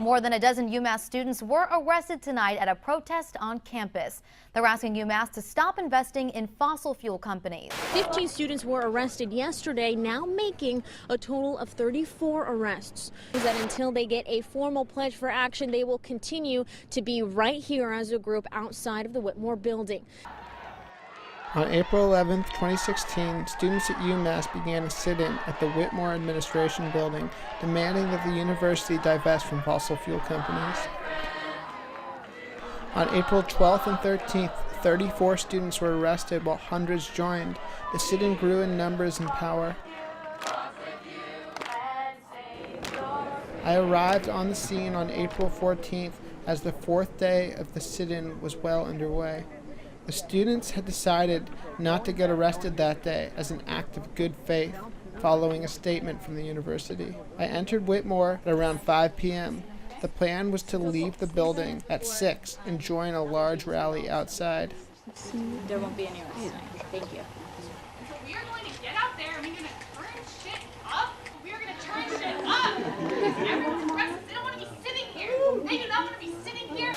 More than a dozen UMass students were arrested tonight at a protest on campus. They're asking UMass to stop investing in fossil fuel companies. 15 students were arrested yesterday, now making a total of 34 arrests. That until they get a formal pledge for action, they will continue to be right here as a group outside of the Whitmore building. On April 11, 2016, students at UMass began a sit-in at the Whitmore Administration Building, demanding that the university divest from fossil fuel companies. On April 12th and 13th, 34 students were arrested while hundreds joined. The sit-in grew in numbers and power. I arrived on the scene on April 14th as the fourth day of the sit-in was well underway. The students had decided not to get arrested that day as an act of good faith, following a statement from the university. I entered Whitmore at around 5 p.m. The plan was to leave the building at 6 and join a large rally outside. There won't be any arrests tonight. Thank you. So we are going to get out there and we're going to turn shit up. We are going to turn shit up. Because everyone's aggressive. They don't want to be sitting here. They do not want to be sitting here.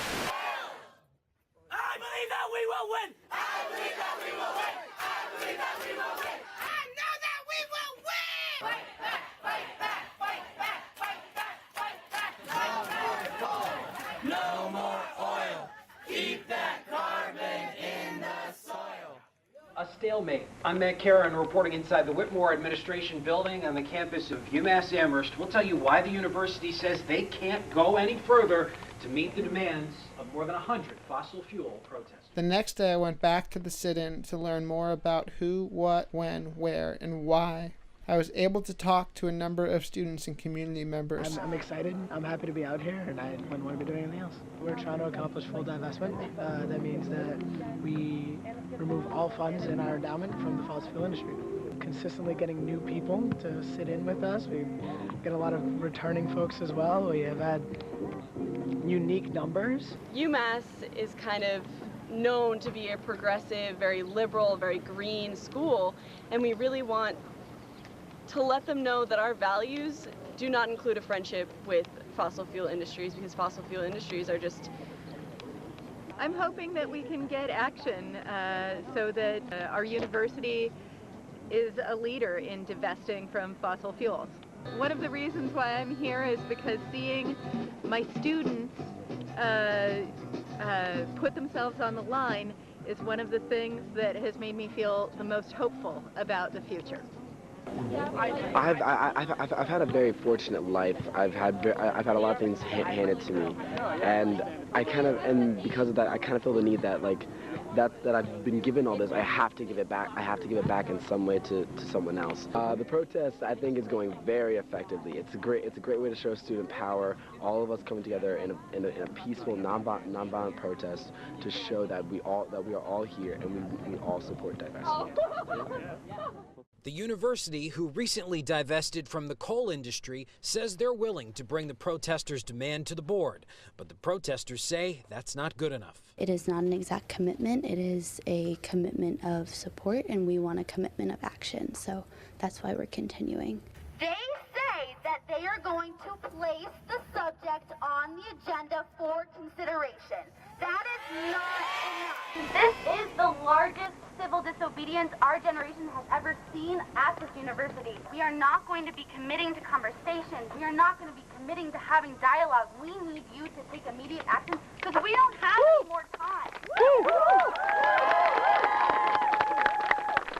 I believe that we will win! I believe that we will win! I believe that we will win! I know that we will win! Fight back! Fight back! Fight back! Fight back! Fight back! No more oil! No more oil! Keep that carbon in the soil! A stalemate. I'm Matt Caron reporting inside the Whitmore Administration Building on the campus of UMass Amherst. We'll tell you why the university says they can't go any further to meet the demands of more than 100 fossil fuel protesters. The next day I went back to the sit-in to learn more about who, what, when, where, and why. I was able to talk to a number of students and community members. I'm excited. I'm happy to be out here, and I wouldn't want to be doing anything else. We're trying to accomplish full divestment. That means that we remove all funds in our endowment from the fossil fuel industry. Consistently getting new people to sit in with us. We get a lot of returning folks as well. We have had unique numbers. UMass is kind of known to be a progressive, very liberal, very green school, and we really want to let them know that our values do not include a friendship with fossil fuel industries, because fossil fuel industries are just... I'm hoping that we can get action so that our university is a leader in divesting from fossil fuels. One of the reasons why I'm here is because seeing my students put themselves on the line is one of the things that has made me feel the most hopeful about the future. I've had a very fortunate life. I've had a lot of things handed to me, and because of that, I kind of feel the need that that I've been given all this, I have to give it back. I have to give it back in some way to someone else. The protest, I think, is going very effectively. It's a great way to show student power. All of us coming together in a peaceful, nonviolent protest to show that we are all here and we all support diversity. The university, who recently divested from the coal industry, says they're willing to bring the protesters' demand to the board. But the protesters say that's not good enough. It is not an exact commitment. It is a commitment of support, and we want a commitment of action. So that's why we're continuing. They say that they are going to place the subject on the agenda for consideration. That is not enough. This is the largest civil disobedience our generation has ever seen at this university. We are not going to be committing to conversations. We are not going to be committing to having dialogue. We need you to take immediate action because we don't have any more time.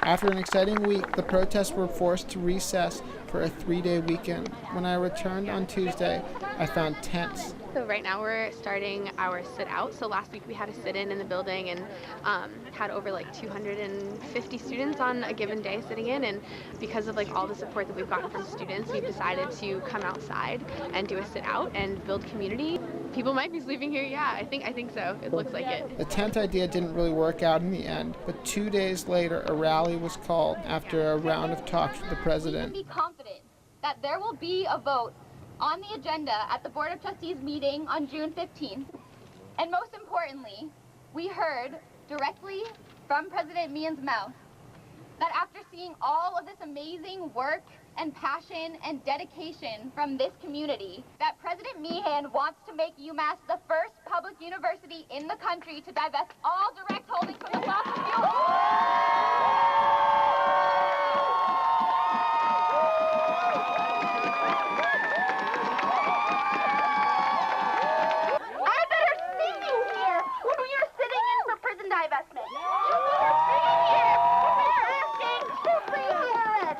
After an exciting week, the protests were forced to recess for a 3-day weekend. When I returned on Tuesday, I found tents. So right now we're starting our sit-out. So last week we had a sit-in in the building and had over 250 students on a given day sitting in. And because of all the support that we've gotten from students, we've decided to come outside and do a sit-out and build community. People might be sleeping here. Yeah, I think so. It looks like it. The tent idea didn't really work out in the end, but 2 days later, a rally was called after a round of talks with the president. We can be confident that there will be a vote on the agenda at the Board of Trustees meeting on June 15th. And most importantly, we heard directly from President Meehan's mouth that after seeing all of this amazing work and passion and dedication from this community that President Meehan wants to make UMass the first public university in the country to divest all direct holdings from the fossil fuels. Divestment. You are sitting here asking to be here.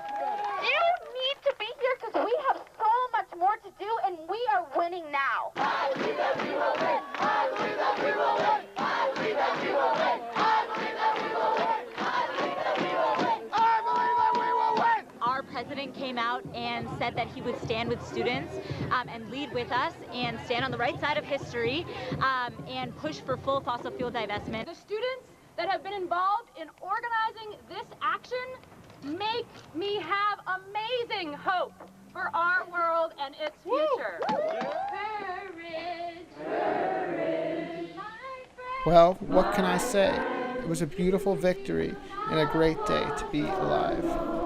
You need to be here because we have so much more to do and we are winning now. I believe that we will win. I believe that we will win. I believe that we will win. I believe that we will win. I believe that we will win. I believe that we will win. Our president came out and said that he would stand with students and lead with us and stand on the right side of history and push for full fossil fuel divestment. The students that have been involved in organizing this action make me have amazing hope for our world and its future. Courage, courage. Well, what can I say? It was a beautiful victory and a great day to be alive.